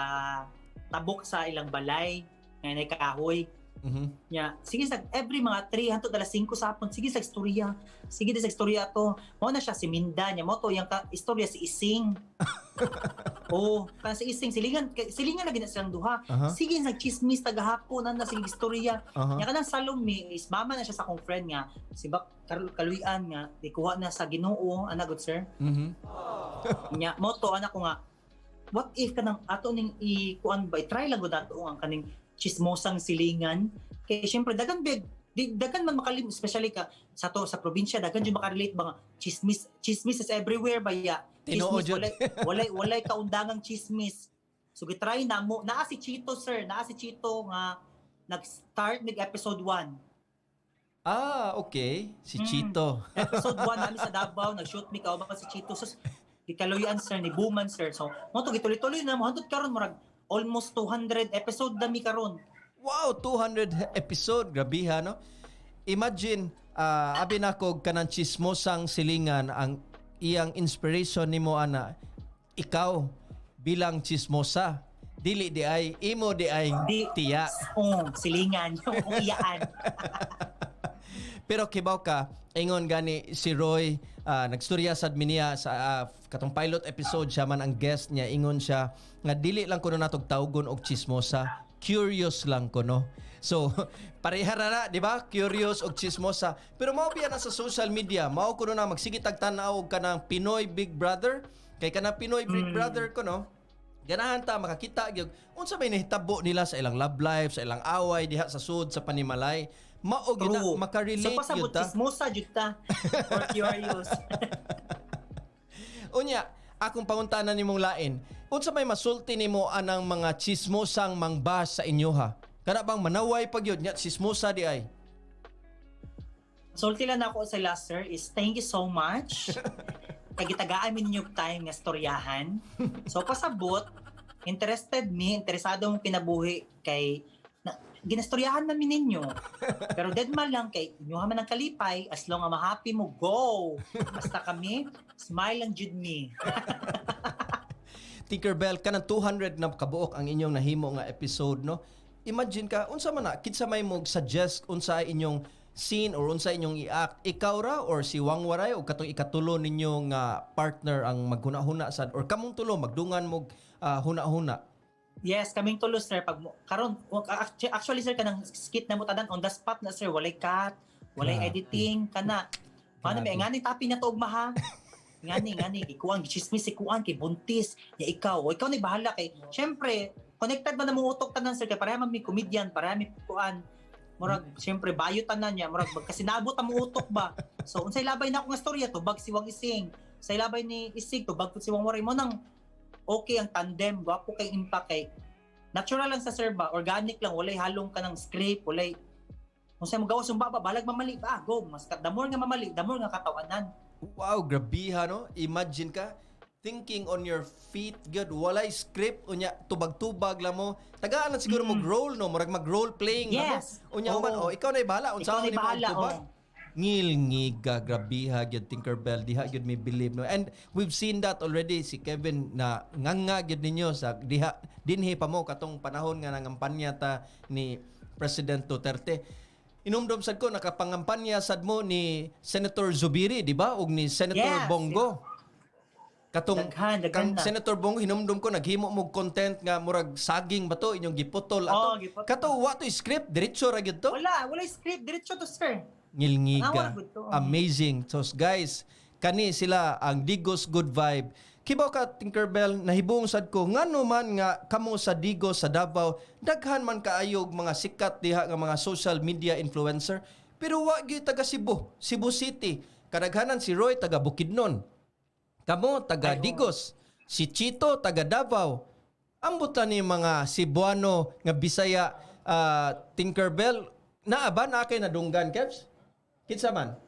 tabok sa ilang balay nga kahoy. Sige sa every mga 3 hangtod alas 5 sa hapon, sige sa istorya. Sige sa istorya to. Mao na siya si Minda niya, mo to yang istorya si Ising. Kana si Ising silingan lagi na silang duha. Sige nagchismis tagahapon na sige istorya. Nya kanang Salome is mama na siya sa akong friend nga si Kaluyan nga ikuha na sa Ginoo ana good sir. Nya mo to anak ko nga what if kanang ato ning ikuan ba try lang gud ato ang kaning Chismosang Silingan kay syempre dagan man makalim especially ka sa probinsya dagan jud makarelate mga chismis is everywhere ba ya chismis walay kaundangang chismis so gitry na mo naa si Chito sir nga nag-start episode 1 okay si Chito episode 1 namin sa Davao nag-shoot mi kauban si Chito so Kaluyan sir ni Buman sir so mo to gituloy-tuloy na mo hantod karon murag almost 200 episode dami karon. Wow, 200 episode. Grabe ha, no? Imagine, abi na ko kanang Chismosang Silingan, ang iyang inspiration nimo ana, ikaw bilang chismosa, dili di ay, imo di ay tiya. Silingan, yung iyaan. Pero kibaw ka, ingon gani si Roy, nagstorya sad minia sa katong pilot episode siya man ang guest niya, ingon siya nga dili lang kuno natog tawgon og chismosa, curious lang kuno. So pareha na, di ba? Curious og chismosa. Pero mao biya na sa social media, mao kuno na magsige tagtan-aw og kanang Pinoy Big Brother, kay kanang Pinoy Big Brother kuno. Ganahan ta makakita gyud unsa may nahitabo nila sa ilang love life, sa ilang away diha sa sud sa panimalay. Mao gyud na makarelate so, pasabot gyud ta. Chismosa jud ta. Or curious. Unya, akong pangutanan nimong lain, unsa may masulti nimo anang mga chismosang mangbas sa inyo ha? Kana bang manaway pag yun nya chismosa di ay? Sulti lang ako sa last sir is thank you so much. Kay gitagaan mi ninyo time nga storyahan. So pasabot, interesado mong pinabuhi kay ginastoryahan namin ninyo. Pero dead man lang kay inyo man ang kalipay as long as ma-happy mo go. Basta kami smile lang jud me. Tinkerbell, kanang 200 na kabuok ang inyong nahimo nga episode, no? Imagine ka, unsa man na, kinsa may mo suggest unsa inyong scene or unsa inyong i-act, ikaw ra or si Wang Waray o katong ikatulo ninyo nga partner ang maghuna-huna sad or kamong tulo magdungan mo huna-huna? Yes, kaming tulo sir pag karon actually sir kanang skit na mo tadan on the spot na sir, walay cut, walay editing kana. Paano may ngani tapi na to og maha. Ngani ikuan chismis ikuan kay buntis ya ikaw ni bahala kay syempre connected man na mo utok tanan sir kay pareha man mi comedian pareha mi kuan murag syempre bayo tanan niya murag kasi naabot ang mo utok ba so unsay labay na ako nga storya to bag si Wang Ising say labay ni Isig to bag si Wang Waray mo nang okay ang tandem gwapo kay impact kay natural lang sa sir ba organic lang walay halong ka ng script walay Kung sa'yo magawa sumba ba, balag mamali ba? Go, mas the more nga mamali, the more nga katawanan. Wow, grabiha no. Imagine ka thinking on your feet, good. Walay script unya tubag-tubag lang mo. Tagaan na siguro mag-role no, murag mag-role playing Yes. mo. Unya Oo. man, ikaw na bahala unsa Ikaw na ni bahala, tubag. oo. Ngil-ngiga, grabiha gyud Tinkerbell, diha gyud may believe no. And we've seen that already si Kevin na nganga gyud ninyo sa diha dinhi pa mo katong panahon nga nangampanya ta ni President Duterte. Inumdum sad ko nakapangampanya sad mo ni Senator Zubiri, di ba? Ug ni Senator Yes, Bongo. Katong Daghan kang na. Senator Bongo hinumdum ko naghimo mo content nga murag saging ba to inyong giputol ato. giputol. Kato wa to script diretso ra gyud to. Wala script, diretso to sir. Ngilngiga. Nawag gud to. Amazing. So guys, kani sila ang Digos Good Vibe. Kibaw ka Tinkerbell, nahibong sad ko ngano man nga kamo sa Digos sa Davao, daghan man kaayog mga sikat diha nga mga social media influencer, pero wa gyud taga Cebu, Cebu City. Kadaghanan si Roy taga Bukidnon. Kamo taga Digos, si Chito taga Davao. Ambot ni mga Cebuano nga Bisaya, Tinkerbell, naa ba na kay nadunggan Kebs? Kinsa man?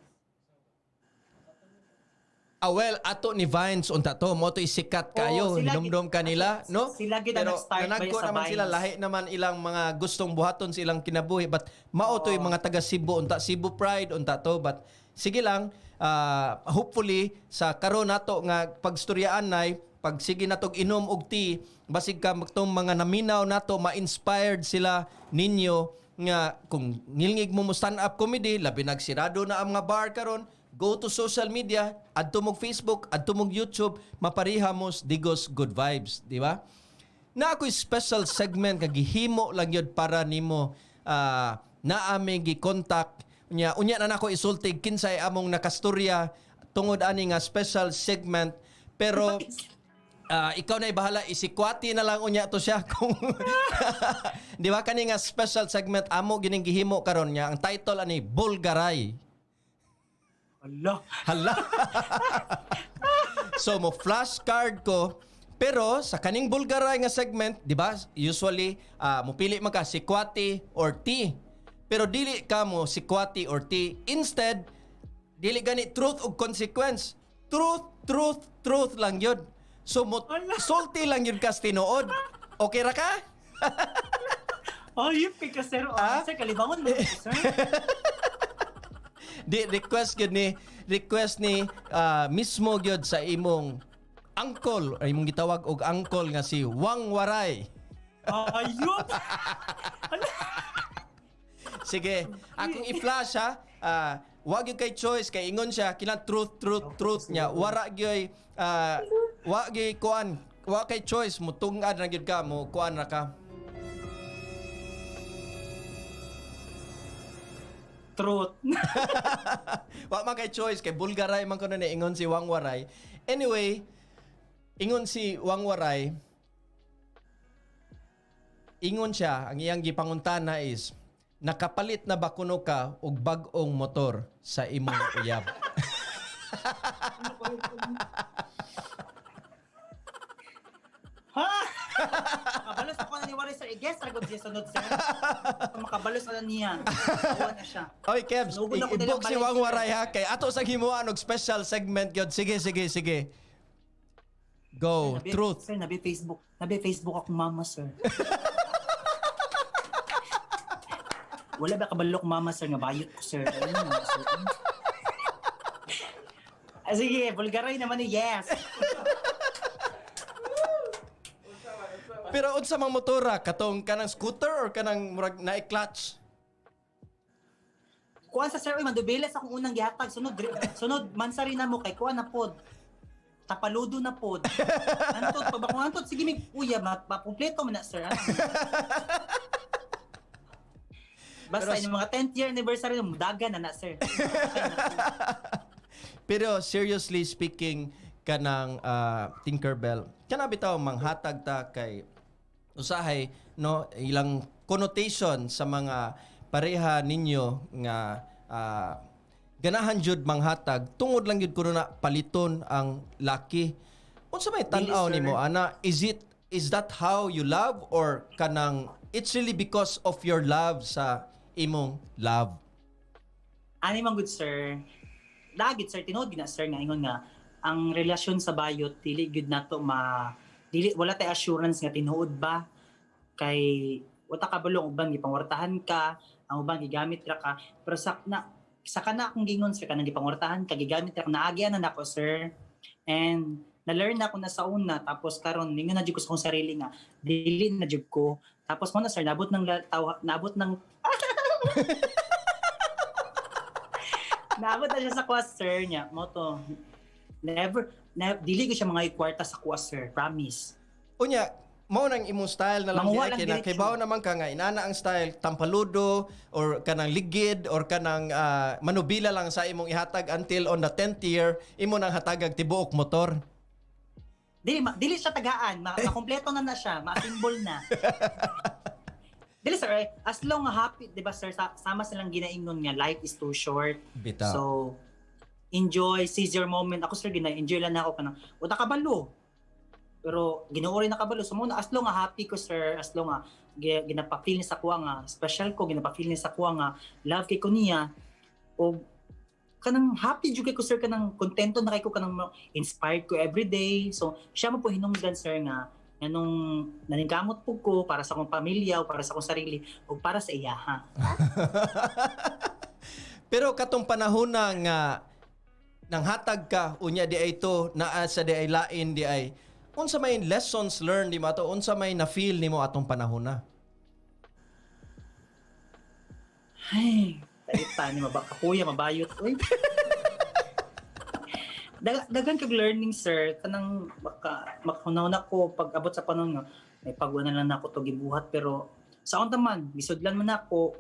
Well, ato ni Vines unta to mo to isikat kayo, Oo, sila hinumdum kanila, no? sila gid ang Pero nag-start nanagko ba sa naman sila Vines? lahi naman ilang mga gustong buhaton silang kinabuhi, but mao to yung mga taga Cebu unta, Cebu Pride unta to, but sige lang, hopefully sa karon nato nga pagstoryaan nay pag sige natog inom og tea, basig ka magtong mga naminaw nato ma-inspired sila ninyo nga kung ngilngig mo stand up comedy, labi nagsirado na ang mga bar karon, go to social media, adto mong Facebook, adto mong YouTube, mapariha mo Digos Good Vibes, di ba? Na ako'y special segment kag gihimo lang yun para nimo na aming gi-contact unya na nako isultig kinsay among nakastorya tungod ani nga special segment, pero ikaw na bahala, isikwati na lang unya to siya kung di ba kani nga special segment amo gining gihimo karon niya, ang title ani Bulgaray. Hala. So mo flashcard ko, pero sa kaning Bulgaray nga segment, di ba? Usually mupili man ka sikwati or tea. Pero dili ka mo sikwati or tea. Instead, dili gani truth ug consequence. Truth lang yun. So mo salty lang yun kas tinuod. Okay ra ka? Yun ka sir. Sir, kalibangon mo sir. Di request ni mismo gyud sa imong uncle, ay imong gitawag og uncle nga si Wang Waray. Ayun. Sige, akong i-flash ha. Wa gyud kay choice kay ingon siya kinang truth niya. Wara gyud wa gyud kuan, wa kay choice mo tungad na gyud ka mo kuan ra ka. Truth. Wa man kay choice kay Bulgaray man kuno ni ingon si Wang Waray. Anyway, ingon si Wang Waray, ingon siya, ang iyang gipangutana is, nakapalit na ba kuno ka og bag-ong motor sa imong uyab? Ha? Makabalos ako na ni Waray sir. I-guess ragod siya sunod sir. Makabalos na niya. Awa na siya. Oy, Kebs, Sunugod ako i-book nilang si balay, Wang sir. Waray ha. Kay ato sa himuan og special segment yun. Sige. Go, truth. Sir, nabi Facebook akong mama sir. Wala ba kabalok mama sir nga bayot ko sir. Ayun, sir. Sige, Bulgaray naman ni yes. Pero unsa mang motora katong kanang scooter or kanang murag na-clutch? Kuan sa sir, mandubilas akong unang gihatag. Sunod, mansari na mo kay kuan na pod. Tapaludo na pod. Antod, pag antod, sige mig uya, mapumpleto man na sir. Basta yung mga 10th year anniversary, mudagan na sir. Pero seriously speaking, kanang Tinkerbell, kana bitaw manghatag ta kay usahay no ilang connotation sa mga pareha ninyo nga ganahan jud manghatag tungod lang jud kuno na paliton ang laki. Unsa may tan-aw Really, sir? nimo ana, is that how you love or kanang it's really because of your love sa imong love? Ani man good sir. Dagit sir tinuod gina sir nga ingon nga ang relasyon sa bayot dili gud nato dili wala tay assurance nga tinuod ba kay wata ka balong uban gipangwartahan ka, ang uban gigamit ra ka pero sa kana akong gingon sir kanang gipangwartahan ka gigamit ra ka naagyan na nako sir. And na-learn na ako na sa una tapos karon ningon na jud ko sa akong sarili nga dili na jud ko. Tapos mo na sir nabot ng naabot na siya sa kuwas, sir, niya. Mo to. Dili ko siya mga ikwarta sa kuwas, sir. Promise. Unya, mao nang imong style na lang Manguha lang kay diretso. kibaw naman ka nga inana ang style tampaludo or kanang ligid or kanang manubila lang sa imong ihatag until on the 10th year imo nang hatagag tibuok motor. Dili siya tagaan. Makompleto na siya. Ma-symbol na. Dili, sir. As long happy, di ba, sir, sama silang ginaingnon nga, life is too short. Bitaw. So, enjoy, seize your moment. Ako, sir, enjoy lang na ako. Uta kabalo. Pero, ginuuri na kabalo. So, muna, as long happy ko, sir, as long ginapa-feel ni sa kuwa nga, special ko, ginapa-feel ni sa kuwa nga, love kay ko niya, o kanang happy jud kay ko, sir, kanang kontento na kay ko, kanang inspired ko every day. So, siya mo po hinungdan, sir, nga, nung naningkamot po ko para sa akong pamilya o para sa akong sarili o para sa iyaha. Pero katong panahon na nga nang hatag ka unya di ay to naa sa di ay lain di ay unsa may lessons learned di mo ato unsa may na feel nimo atong panahon na. Ay, taita ni kapuya mabayot oy. Dagan kag learning, sir, kanang makahunaw na ko pag abot sa panahon nga may pagwa na lang nako to gibuhat pero sa akong taman bisudlan man ako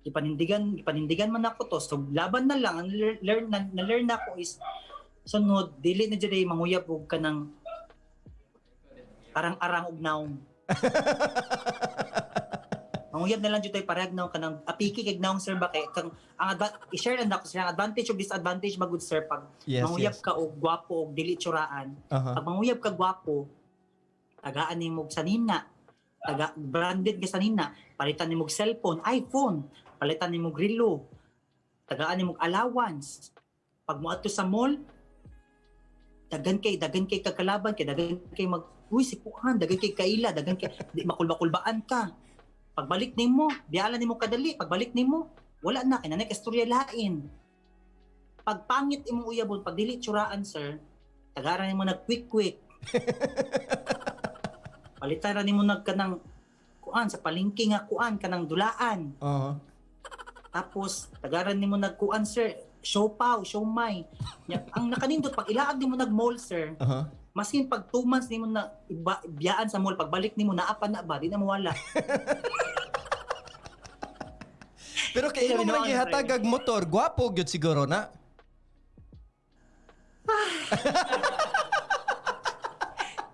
ipanindigan man ako to so laban na lang ang learn na ko is sunod dili na jud manguyab og kanang arang-arang og naong. Manguyab na lang jud tay parehag naong kanang apiki kag naong, sir, ba kay kang i-share lang nako sila advantage ug disadvantage magud, sir, pag Yes, manguyab yes. ka og gwapo og dili tsuraan. Aha. Pag manguyab ka gwapo tagaan nimo og sanina, branded ka sanina, palitan nimo og cellphone, iPhone, palitan nimo og relo, tagaan nimo og allowance. Pag moadto sa mall, dagan kay kagkalaban kay dagan kay uy si Kuan, dagan kay kaila, dagan kay di makulba-kulbaan ka. Pagbalik nimo, biyalan nimo kadali, pagbalik nimo, wala na kinanay kastorya lain. Pag pangit imong uyabon, pag dili tsuraan, sir, tagaran nimo nag quick. Palitan ra nimo nagkanang kuan sa palengke nga kuan kanang dulaan. Tapos tagaran nimo nagkuan, sir, siopaw, siomay. Ang nakanindot pag ilaag nimo nag mall, sir. Maskin pag 2 months nimo na biyaan sa mall, pagbalik nimo naapa na ba, di na mawala. Pero kay imong lagi hatagag motor, gwapo gyud siguro na.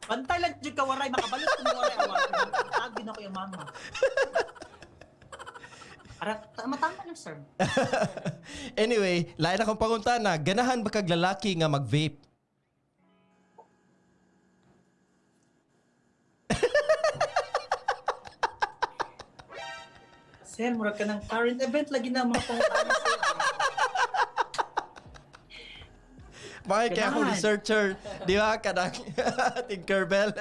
Pantay lang jud ka waray, makabalot ko mo waray awan. Tagi na ko yung mama. Tama lang, sir. Anyway, lain akong pangutana, ganahan ba kag lalaki nga mag-vape? Sir, murag ka ng current event lagi na mga pangutana, sir. Bakit kaya akong Ganahan. researcher, di ba, kanang Tinkerbell?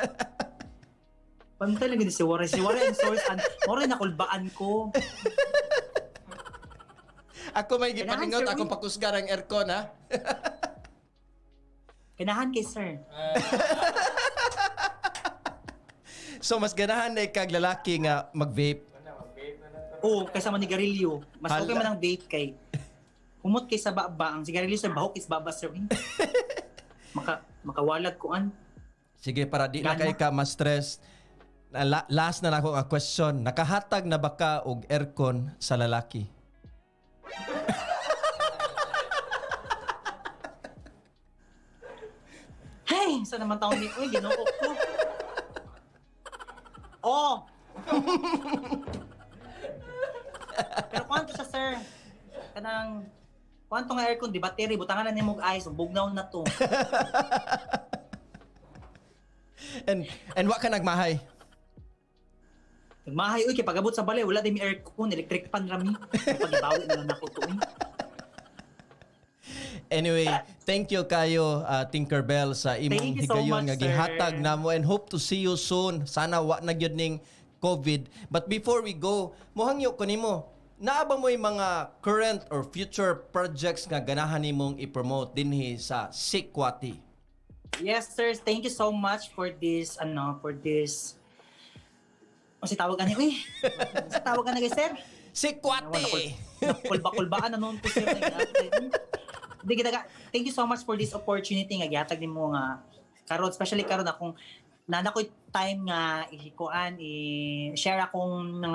Pantay lang si Waray. Si Waray ang source. Waray nakulbaan ko. Ako may Ganahan, gipaningot, sir, akong uy. pakusgar ang aircon, ha? Ganahan kay sir. So, mas ganahan na kag lalaki nga mag-vape. Oo, kaysa manigarilyo. Mas okay Hala. man ang vape kay humot kay sa baba. Ang sigarilyo, sir, bahok is baba, sir. Makawalag ko an. Sige, para di na Gana. kay ka ma-stress. Last na ako nga question. Nakahatag na ba ka og aircon sa lalaki? Hey, saan naman taon ni Uy, ginoo ko. Oh! Pero kwanto siya, sir? Kanang, kwanto nga aircon, di battery, butangan na ni mong ice, bugnaw na to. And wa ka nagmahay? Nagmahay, uy, kaya pag-abot sa balay, wala din may aircon, electric pan rami. Pag-ibawi na lang ako to, uy. Anyway, thank you kayo Tinkerbell sa imong Thank you so higayon nga much, gihatag sir. namo, and hope to see you soon. Sana wa na gyud ning COVID. But before we go, mohangyo ko nimo, naa ba mo yung mga current or future projects nga ganahan nimong i-promote dinhi sa Sikwati? Yes, sir. Thank you so much for this, si tawagan niyo, si tawagan na kay sir. Sikwati! Kulba-kulbaan na noon po sir. Thank you so much for this opportunity nga gihatag nimo nga karon, especially karon akong nanakoy time nga i-share akong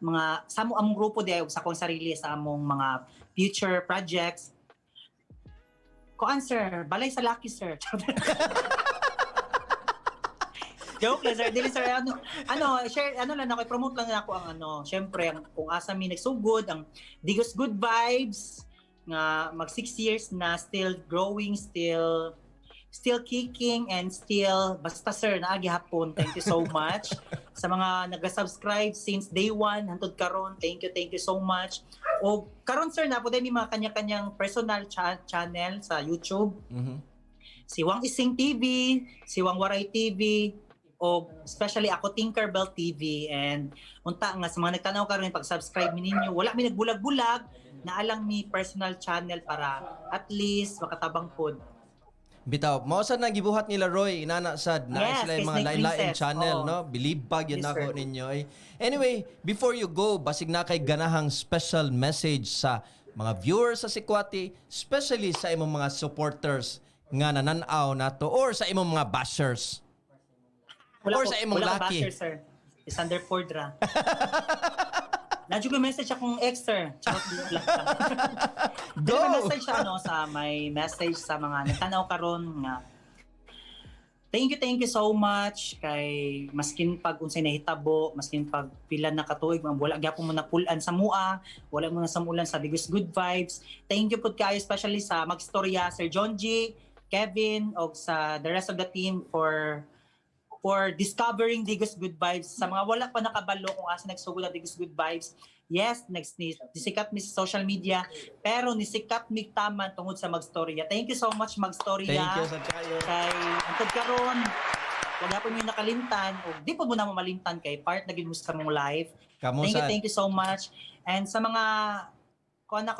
mga sa among grupo di sa akong sarili sa among mga future projects. Kuan sir, balay sa Lucky sir. Joke lang sir, dili sir, share, lang ako, promote lang ako ang syempre, kung asa mi nagsugod, ang Digos Good Vibes, nga mag 6 years na, still growing, still kicking, and still, basta sir, naagi hapon, thank you so much. Sa mga nag-subscribe since day 1, hantod karon, thank you so much. O karon sir, na po dahil may mga kanya-kanyang personal channel sa YouTube. Si Wang Ising TV, si Wang Waray TV, o especially ako Tinkerbell TV, and unta nga sa mga nagtanaw karon pag-subscribe mi ninyo, wala mi nagbulag-bulag, na alang mi personal channel para at least makatabang pod. Bitaw, mao sad nang gibuhat nila Roy inana sad na Yes, sila kay yung mga Snake lain-lain Princess. channel, Oo. no? Believe bag yun Yes, nako sir. ninyo. Anyway, before you go, basig na kay ganahang special message sa mga viewers sa Sikwati, especially sa imong mga supporters nga nananaw nato or sa imong mga bashers. Or sa imong wala lucky. basher, sir. Si Sander Ford ra. Nadyo ko message akong ex, sir. Charot lang. Go! May message may message sa mga nagtanaw karon nga. Thank you so much kay maskin pag unsay nahitabo, maskin pag pila na katuig, wala gyapon mo na pulan sa mua, wala mo na sa mulan sa Digos Good Vibes. Thank you pud kayo especially sa Magstorya, Sir John G, Kevin, og sa the rest of the team for discovering Digos Good Vibes. Sa mga wala pa nakabalo kung asa nagsugod ang Digos Good Vibes, yes, nisikat mi sa social media, pero nisikat mi taman tungod sa Magstorya. Thank you so much, Magstorya. Thank you sa kayo. Kay antod karon, wala po niyo nakalimtan, o di po mo na mamalimtan kay part na gid mo sa mong live. Kamo Thank you so much. And sa mga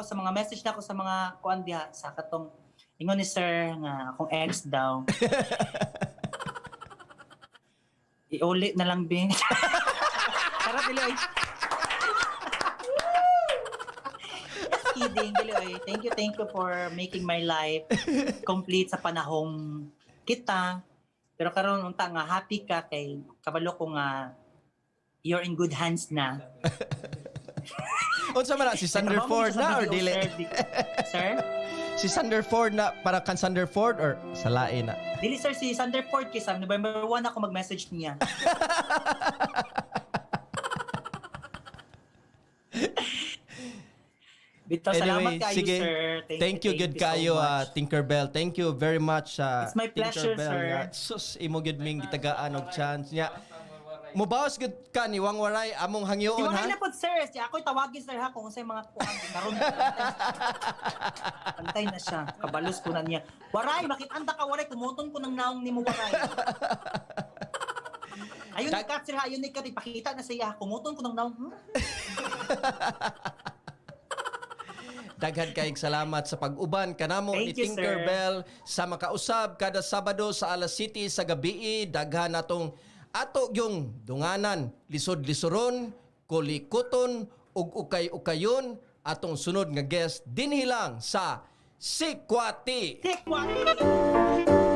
sa mga message na ko sa mga kuan diha sa katong ingon ni sir nga akong ex daw. Iulit na lang bin. Tara dili oy. Just kidding, dili oy. Thank you for making my life complete sa panahong kita. Pero karon unta nga happy ka kay kabalo ko nga you're in good hands na. Unsa man na, si Sander Ford na or dili? Sir? Si Sander Ford na para kan Sander Ford or sa lain na? Dili sir, si Sander Ford kisa November 1 ako mag-message niya. Bitaw, salamat kayo, sige. sir. Thank you good kayo, so much. Tinkerbell. Thank you very much, It's my pleasure, Tinkerbell, sir. nga. Sus, imo gid ming gitagaan og chance niya. Mubawas gud ka ni Wang Waray among hangyoon, Iwalay ha? na po, sir. Ako'y tawagin, sir, ha, kung unsay mga kuhan. Karon pantay na siya. Kabalos ko na niya. Waray, makitanda ka, Waray. Kumuton ko ng naong ni mo, Waray. Ayun ni Kat, sir, ha. Ayun ni Kat. Ipakita na siya. Kumuton ko ng naong. Daghan kayong salamat sa pag-uban kanamo ni Thank you, sir. Tinkerbell sa makausab kada Sabado sa alas 7 sa gabi. Daghan atong ato yung dunganan, lisod-lisoron, kulikuton, ug ukay-ukayon atong sunod nga guest dinhi lang sa Sikwati. Sikwati!